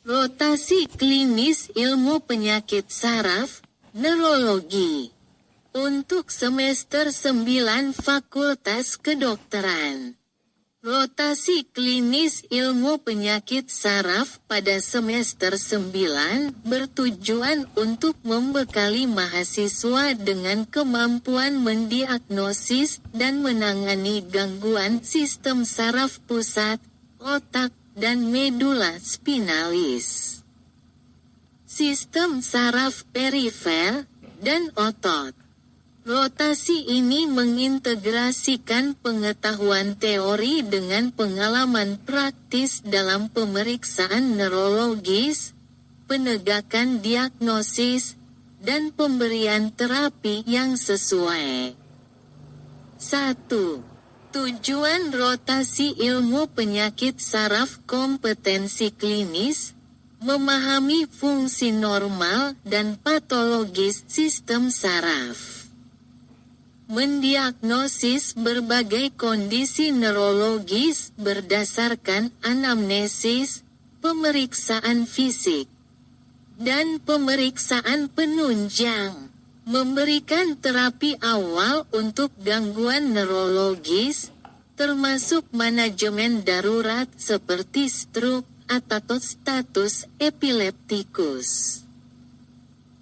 Rotasi klinis ilmu penyakit saraf, neurologi. Untuk semester 9 Fakultas Kedokteran. Rotasi klinis ilmu penyakit saraf pada semester 9 bertujuan untuk membekali mahasiswa dengan kemampuan mendiagnosis dan menangani gangguan sistem saraf pusat, otak, dan medula spinalis. Sistem saraf perifer, dan otot. Rotasi ini mengintegrasikan pengetahuan teori dengan pengalaman praktis dalam pemeriksaan neurologis, penegakan diagnosis, dan pemberian terapi yang sesuai. 1. Tujuan rotasi ilmu penyakit saraf kompetensi klinis, memahami fungsi normal dan patologis sistem saraf. Mendiagnosis berbagai kondisi neurologis berdasarkan anamnesis, pemeriksaan fisik, dan pemeriksaan penunjang. Memberikan terapi awal untuk gangguan neurologis, termasuk manajemen darurat seperti stroke atau status epileptikus.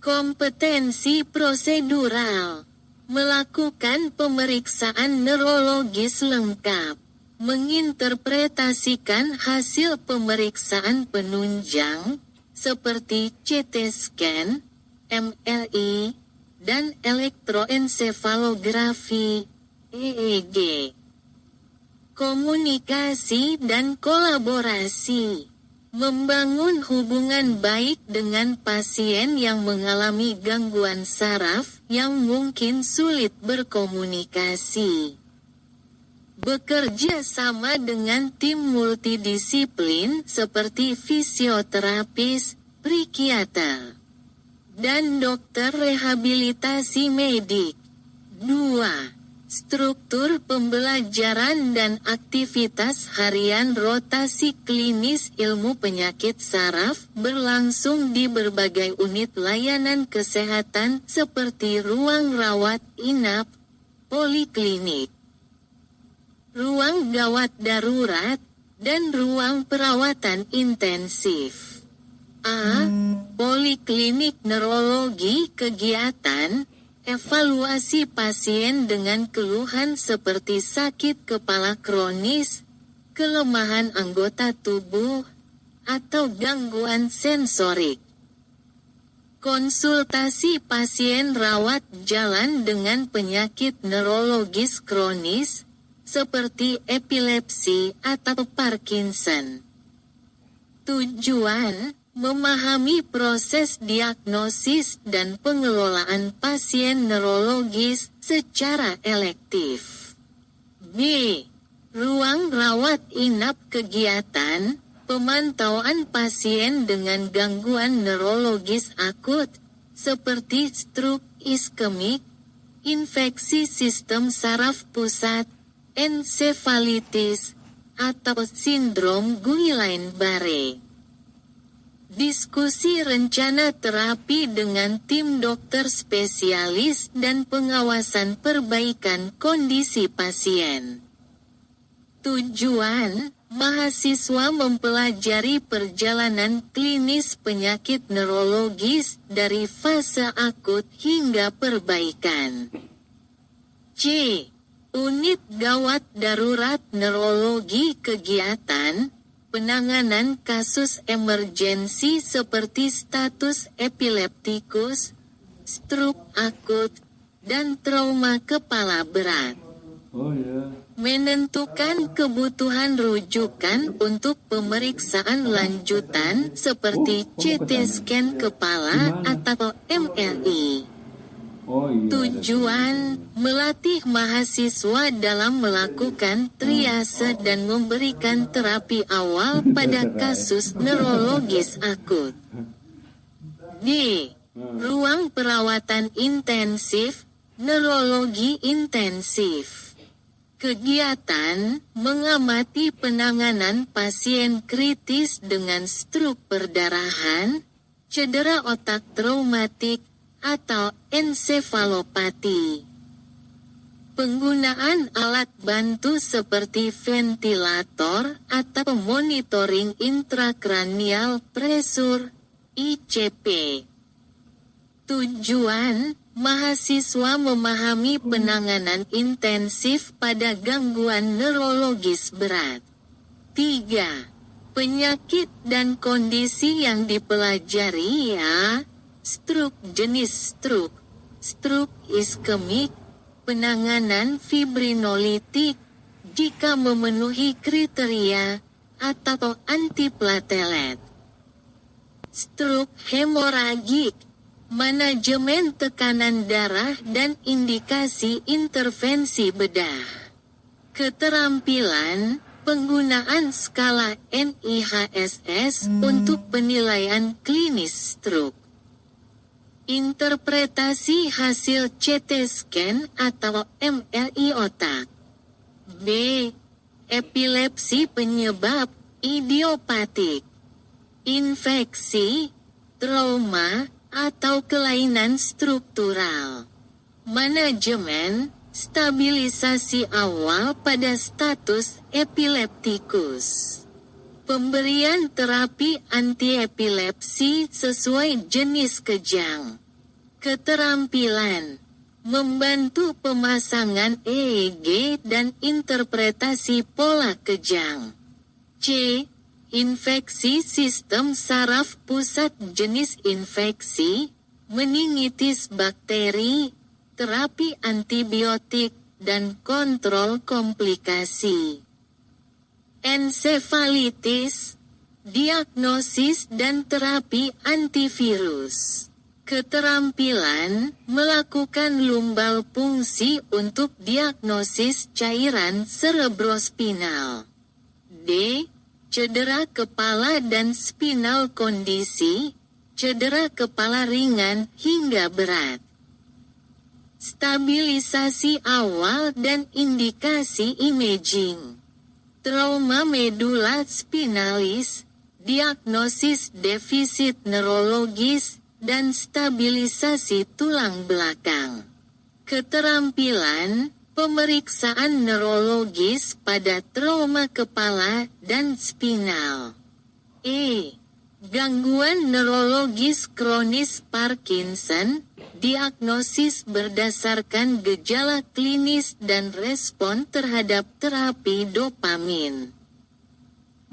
Kompetensi prosedural. Melakukan pemeriksaan neurologis lengkap. Menginterpretasikan hasil pemeriksaan penunjang, seperti CT scan, MRI, dan elektroensefalografi, EEG. Komunikasi dan kolaborasi. Membangun hubungan baik dengan pasien yang mengalami gangguan saraf yang mungkin sulit berkomunikasi. Bekerja sama dengan tim multidisiplin seperti fisioterapis, psikiater, dan dokter rehabilitasi medik. 2. Struktur pembelajaran dan aktivitas harian rotasi klinis ilmu penyakit saraf berlangsung di berbagai unit layanan kesehatan seperti ruang rawat inap, poliklinik, ruang gawat darurat, dan ruang perawatan intensif. A. Poliklinik neurologi kegiatan, evaluasi pasien dengan keluhan seperti sakit kepala kronis, kelemahan anggota tubuh, atau gangguan sensorik. Konsultasi pasien rawat jalan dengan penyakit neurologis kronis, seperti epilepsi atau Parkinson. Tujuan memahami proses diagnosis dan pengelolaan pasien neurologis secara elektif. B. Ruang rawat inap kegiatan, pemantauan pasien dengan gangguan neurologis akut, seperti stroke iskemik, infeksi sistem saraf pusat, ensefalitis, atau sindrom Guillain-Barré. Diskusi rencana terapi dengan tim dokter spesialis dan pengawasan perbaikan kondisi pasien. Tujuan, mahasiswa mempelajari perjalanan klinis penyakit neurologis dari fase akut hingga perbaikan. C. Unit gawat darurat neurologi kegiatan, penanganan kasus emergensi seperti status epileptikus, stroke akut, dan trauma kepala berat. Menentukan kebutuhan rujukan untuk pemeriksaan lanjutan seperti CT scan kepala atau MRI. Tujuan, melatih mahasiswa dalam melakukan triase dan memberikan terapi awal pada kasus neurologis akut. D. Ruang perawatan intensif, neurologi intensif. Kegiatan mengamati penanganan pasien kritis dengan stroke perdarahan, cedera otak traumatik, atau ensefalopati. Penggunaan alat bantu seperti ventilator atau monitoring intrakranial pressure (ICP). Tujuan, mahasiswa memahami penanganan intensif pada gangguan neurologis berat. 3. Penyakit dan kondisi yang dipelajari ya. Stroke jenis stroke, stroke iskemik, penanganan fibrinolitik, jika memenuhi kriteria, atau antiplatelet. Stroke hemoragik, manajemen tekanan darah dan indikasi intervensi bedah. Keterampilan, penggunaan skala NIHSS untuk penilaian klinis stroke. Interpretasi hasil CT scan atau MRI otak. B. Epilepsi penyebab idiopatik, infeksi, trauma, atau kelainan struktural. Manajemen, stabilisasi awal pada status epileptikus. Pemberian terapi antiepilepsi sesuai jenis kejang. Keterampilan, membantu pemasangan EEG dan interpretasi pola kejang. C. Infeksi sistem saraf pusat jenis infeksi, meningitis bakteri, terapi antibiotik, dan kontrol komplikasi. Ensefalitis, diagnosis dan terapi antivirus. Keterampilan, melakukan lumbal fungsi untuk diagnosis cairan cerebrospinal. D. Cedera kepala dan spinal kondisi, cedera kepala ringan hingga berat. Stabilisasi awal dan indikasi imaging. Trauma medula spinalis, diagnosis defisit neurologis, dan stabilisasi tulang belakang. Keterampilan, pemeriksaan neurologis pada trauma kepala dan spinal. E. Gangguan neurologis kronis Parkinson, diagnosis berdasarkan gejala klinis dan respon terhadap terapi dopamin.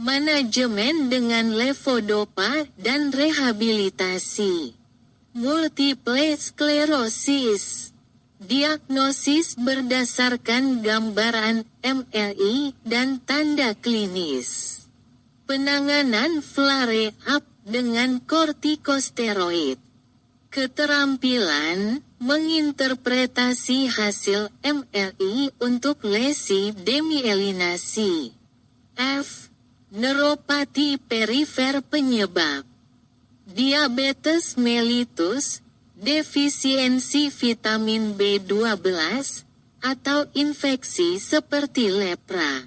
Manajemen dengan levodopa dan rehabilitasi. Multiple sklerosis, diagnosis berdasarkan gambaran MRI dan tanda klinis. Penanganan flare-up dengan kortikosteroid. Keterampilan, menginterpretasi hasil MRI untuk lesi demielinasi. F. Neuropati perifer penyebab. Diabetes mellitus, defisiensi vitamin B12, atau infeksi seperti lepra.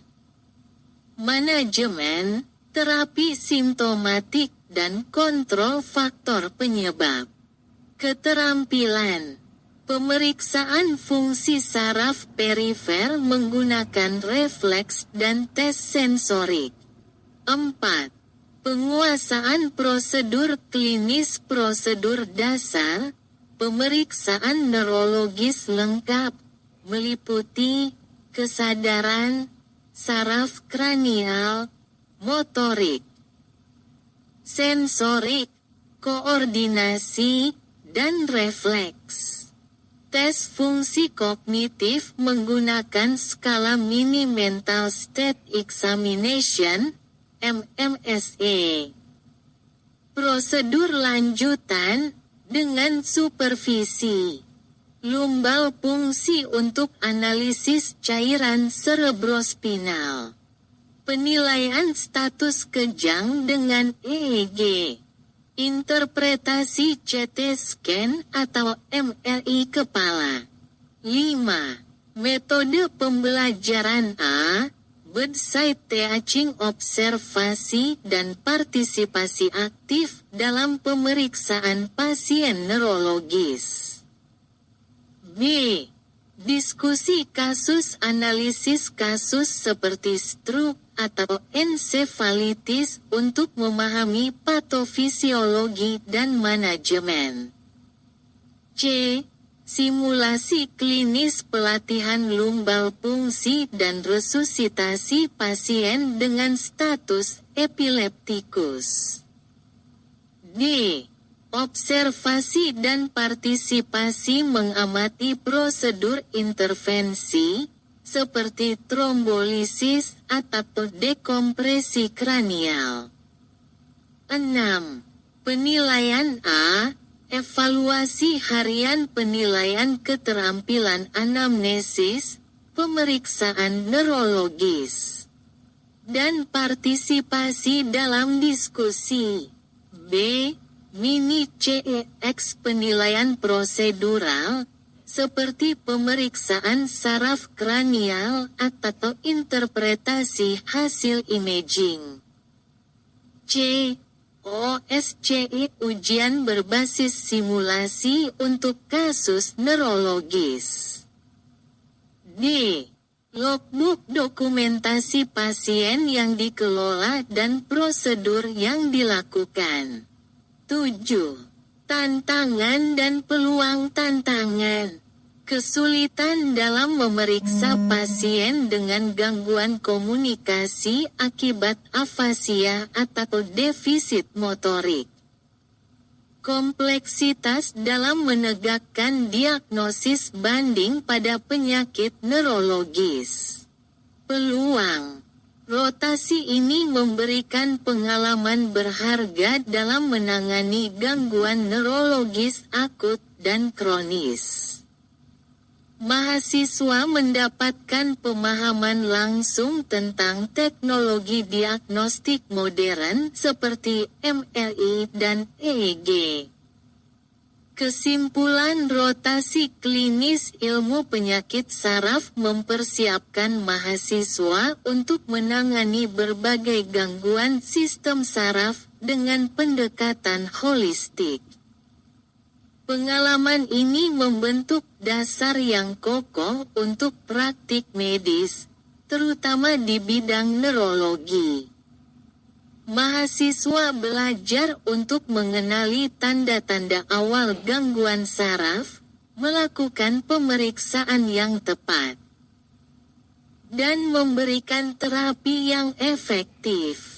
Manajemen, terapi simptomatik dan kontrol faktor penyebab. Keterampilan, pemeriksaan fungsi saraf perifer menggunakan refleks dan tes sensorik. 4. Penguasaan prosedur klinis prosedur dasar, pemeriksaan neurologis lengkap, meliputi kesadaran, saraf kranial, motorik, sensorik, koordinasi, dan refleks. Tes fungsi kognitif menggunakan skala Mini Mental State Examination, MMSE. Prosedur lanjutan, dengan supervisi. Lumbal fungsi untuk analisis cairan cerebrospinal. Penilaian status kejang dengan EEG. Interpretasi CT scan atau MRI kepala. 5. Metode pembelajaran A. Bedside teaching, observasi dan partisipasi aktif dalam pemeriksaan pasien neurologis. B. Diskusi kasus, analisis kasus seperti stroke atau ensefalitis untuk memahami patofisiologi dan manajemen. C. Simulasi klinis, pelatihan lumbal fungsi dan resusitasi pasien dengan status epileptikus. D. Observasi dan partisipasi, mengamati prosedur intervensi seperti trombolisis atau dekompresi kranial. 6. Penilaian A. Evaluasi harian, penilaian keterampilan anamnesis, pemeriksaan neurologis, dan partisipasi dalam diskusi. B. Mini CEX, penilaian prosedural, seperti pemeriksaan saraf kranial atau interpretasi hasil imaging. C. OSCE, ujian berbasis simulasi untuk kasus neurologis. D. Logbook, dokumentasi pasien yang dikelola dan prosedur yang dilakukan. 7. Tantangan dan peluang tantangan. Kesulitan dalam memeriksa pasien dengan gangguan komunikasi akibat afasia atau defisit motorik. Kompleksitas dalam menegakkan diagnosis banding pada penyakit neurologis. Peluang. Rotasi ini memberikan pengalaman berharga dalam menangani gangguan neurologis akut dan kronis. Mahasiswa mendapatkan pemahaman langsung tentang teknologi diagnostik modern seperti MRI dan EEG. Kesimpulan, rotasi klinis ilmu penyakit saraf mempersiapkan mahasiswa untuk menangani berbagai gangguan sistem saraf dengan pendekatan holistik. Pengalaman ini membentuk dasar yang kokoh untuk praktik medis, terutama di bidang neurologi. Mahasiswa belajar untuk mengenali tanda-tanda awal gangguan saraf, melakukan pemeriksaan yang tepat, dan memberikan terapi yang efektif.